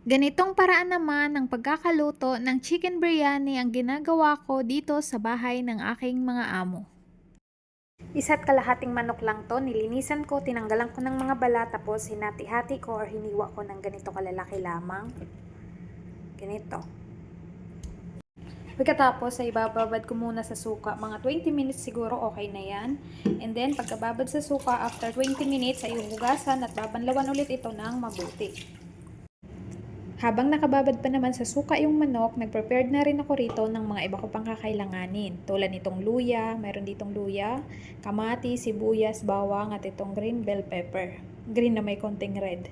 Ganitong paraan naman ng pagkakaluto ng chicken biryani ang ginagawa ko dito sa bahay ng aking mga amo. Isa't kalahating manok lang to, nilinisan ko, tinanggalan ko ng mga balat, tapos hinati-hati ko or hiniwa ko ng ganito kalalaki lamang. Ganito. Pagkatapos ay bababad ko muna sa suka, mga 20 minutes siguro okay na yan. And then pagkababad sa suka, after 20 minutes ay huhugasan at babanlawan ulit ito ng mabuti. Habang nakababad pa naman sa suka yung manok, nag-prepared na rin ako rito ng mga iba ko pang kakailanganin. Tulad nitong luya, mayroon ditong luya, kamati, sibuyas, bawang at itong green bell pepper. Green na may konting red.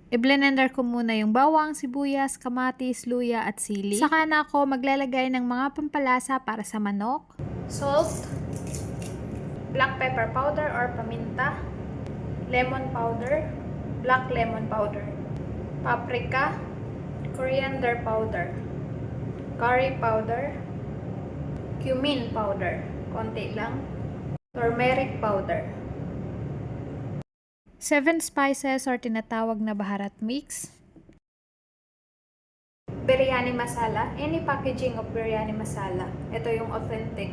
I-blender ko muna yung bawang, sibuyas, kamatis, luya at sili. Saka na ako maglalagay ng mga pampalasa para sa manok. Salt, black pepper powder or paminta, lemon powder, black lemon powder, paprika, coriander powder, curry powder, cumin powder, konti lang, turmeric powder. 7 spices or tinatawag na baharat mix. Biryani masala, any packaging of biryani masala. Ito yung authentic.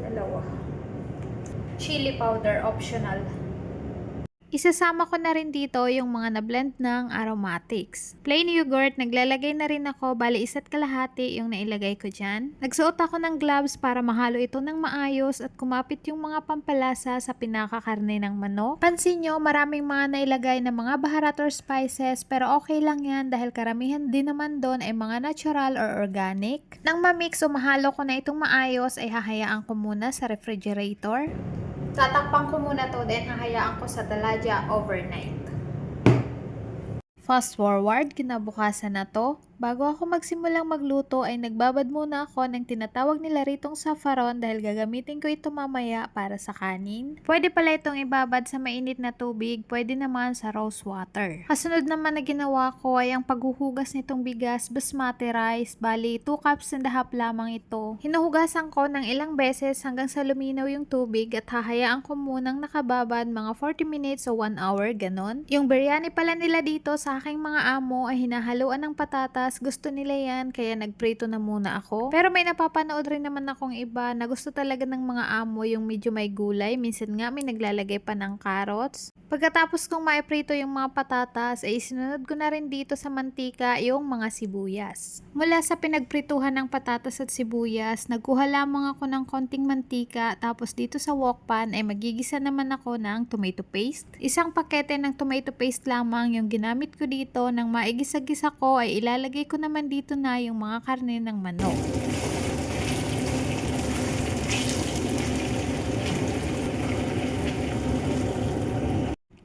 Dalawa. Chili powder, optional. Isasama ko na rin dito yung mga na-blend ng aromatics. Plain yogurt, naglalagay na rin ako, bali 1 kalahati yung nailagay ko dyan. Nagsuot ako ng gloves para mahalo ito ng maayos at kumapit yung mga pampalasa sa pinakakarne ng manok. Pansin nyo, maraming mga nailagay na mga baharat or spices, pero okay lang yan dahil karamihan din naman doon ay mga natural or organic. Nang ma-mix o mahalo ko na itong maayos, ay hahayaan ko muna sa refrigerator. Tatakpan ko muna to, then hahayaan ko sa talaga overnight. Fast forward, kinabukasan na to. Bago ako magsimulang magluto ay nagbabad muna ako ng tinatawag nila ritong saffron dahil gagamitin ko ito mamaya para sa kanin. Pwede pala itong ibabad sa mainit na tubig, pwede naman sa rose water. Kasunod naman na ginawa ko ay ang paghuhugas nitong bigas basmati rice, bali 2 cups and a half lamang ito. Hinuhugasan ko ng ilang beses hanggang sa luminaw yung tubig at hahayaan ko munang nakababad mga 40 minutes o 1 hour, ganon. Yung biryani pala nila dito sa aking mga amo ay hinahaluan ng patatas. Gusto nila yan, kaya nagprito na muna ako. Pero may napapanood rin naman akong iba na gusto talaga ng mga amo yung medyo may gulay. Minsan nga may naglalagay pa ng carrots. Pagkatapos kong maiprito yung mga patatas, ay sinunod ko na rin dito sa mantika yung mga sibuyas. Mula sa pinagprituhan ng patatas at sibuyas, nagkuha lamang ako ng konting mantika, tapos dito sa wok pan ay magigisa naman ako ng tomato paste. Isang pakete ng tomato paste lamang yung ginamit ko dito. Nang maigisa-gisa ko ay ilalagay ko naman dito na yung mga karne ng manok.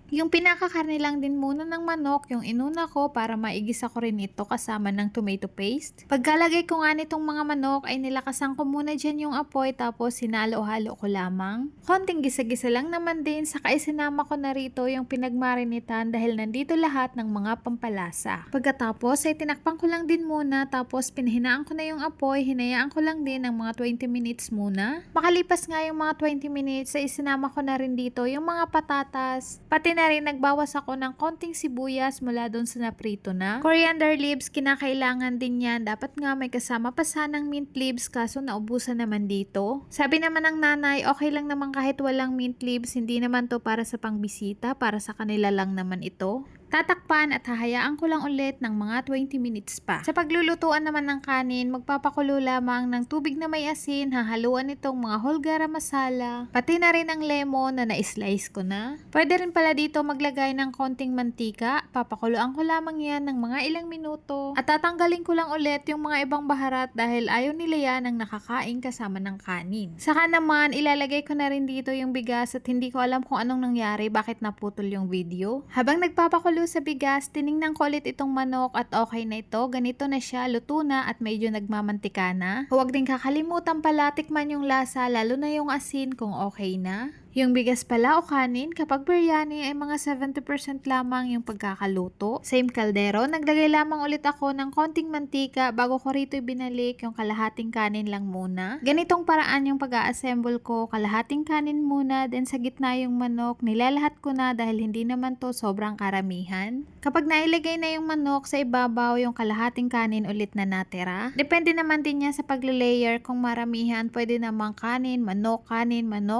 Yung pinakakarne lang din muna ng manok, yung inuna ko para maigisa ko rin ito kasama ng tomato paste. Pagkalagay ko nga nitong mga manok ay nilakasan ko muna dyan yung apoy, tapos sinalo-halo ko lamang. Konting gisa-gisa lang naman din, saka isinama ko na rito yung pinagmarinitan dahil nandito lahat ng mga pampalasa. Pagkatapos ay tinakpan ko lang din muna, tapos pinahinaan ko na yung apoy, hinayaan ko lang din ng mga 20 minutes muna. Makalipas nga yung mga 20 minutes ay isinama ko na rin dito yung mga patatas, pati na rin nagbawas ako ng konting sibuyas mula doon sa naprito na. Coriander leaves, kinakailangan din yan. Dapat nga may kasama pa sanang mint leaves, kaso naubusan naman dito. Sabi naman ng nanay, okay lang naman kahit walang mint leaves, hindi naman to para sa pangbisita, para sa kanila lang naman ito. Tatakpan at hahayaan ko lang ulit ng mga 20 minutes pa. Sa paglulutuan naman ng kanin, magpapakulo lamang ng tubig na may asin, hahaluan itong mga whole garam masala, pati na rin ang lemon na na-slice ko na. Pwede rin pala dito maglagay ng konting mantika, papakuluan ko lamang yan ng mga ilang minuto, at tatanggalin ko lang ulit yung mga ibang baharat dahil ayaw nila yan ang nakakain kasama ng kanin. Saka naman, ilalagay ko na rin dito yung bigas at hindi ko alam kung anong nangyari, bakit naputol yung video. Habang nagpapakulo sa bigas, tiningnan ko ulit itong manok at okay na ito. Ganito na siya, luto na at medyo nagmamantika na. Huwag din kakalimutan pala tikman yung lasa, lalo na yung asin kung okay na. Yung bigas pala o kanin, kapag biryani ay mga 70% lamang yung pagkakaluto. Same kaldero, naglagay lamang ulit ako ng konting mantika bago ko rito ibinalik yung kalahating kanin lang muna. Ganitong paraan yung pag-a-assemble ko, kalahating kanin muna, then sa gitna yung manok, nilalahat ko na dahil hindi naman to sobrang karamihan. Kapag nailagay na yung manok, sa ibabaw yung kalahating kanin ulit na natira. Depende naman din yan sa pagle-layer, kung maramihan, pwede namang kanin, manok,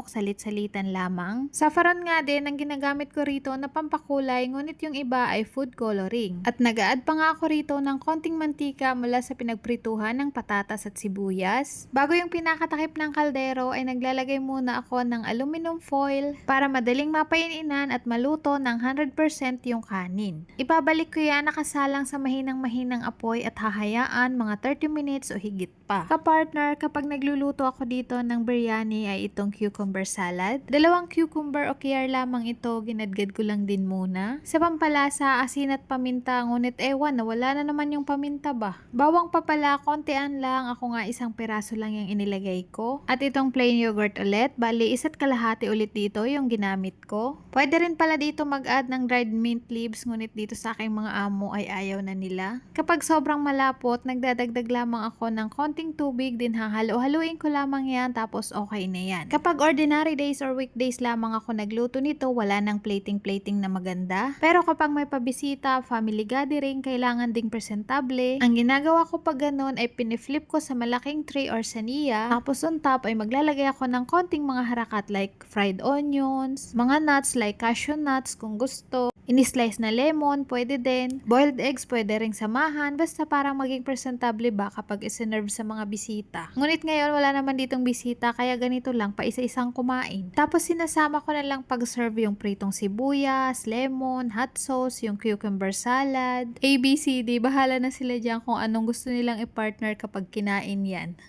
salit-salitan lamang. Saffron nga din ang ginagamit ko rito na pampakulay, ngunit yung iba ay food coloring. At nag-a-add pa nga ako rito ng konting mantika mula sa pinagprituhan ng patatas at sibuyas. Bago yung pinakatakip ng kaldero ay naglalagay muna ako ng aluminum foil para madaling mapaininan at maluto ng 100% yung kanin. Ibabalik ko yan nakasalang sa mahinang-mahinang apoy at hahayaan mga 30 minutes o higit pa. Kapartner, kapag nagluluto ako dito ng biryani ay itong cucumber salad. 2 cucumber o kiyar lamang ito, ginadgad ko lang din muna. Sa pampalasa, asin at paminta, ngunit ewan, nawala na naman yung paminta ba. Bawang pa pala, kontian lang, ako nga isang piraso lang yung inilagay ko. At itong plain yogurt ulit, bali 1.5 ulit dito yung ginamit ko. Pwede rin pala dito mag-add ng dried mint leaves, ngunit dito sa aking mga amo ay ayaw na nila. Kapag sobrang malapot, nagdadagdag lamang ako ng konting tubig, din hahalo-haluin ko lamang yan, tapos okay na yan. Kapag ordinary days or weekdays lamang ako nagluto nito, wala nang plating na maganda. Pero kapag may pabisita, family gathering, kailangan ding presentable. Ang ginagawa ko pag ganun ay piniflip ko sa malaking tray or saniya, tapos on top ay maglalagay ako ng konting mga harakat like fried onions, mga nuts like cashew nuts kung gusto. Ini-slice na lemon, pwede din. Boiled eggs, pwede ring samahan. Basta parang maging presentable ba kapag isinerve sa mga bisita. Ngunit ngayon, wala naman ditong bisita, kaya ganito lang, pa isa-isang kumain. Tapos sinasama ko na lang pag-serve yung pritong sibuyas, lemon, hot sauce, yung cucumber salad, ABCD, bahala na sila dyan kung anong gusto nilang i-partner kapag kinain yan.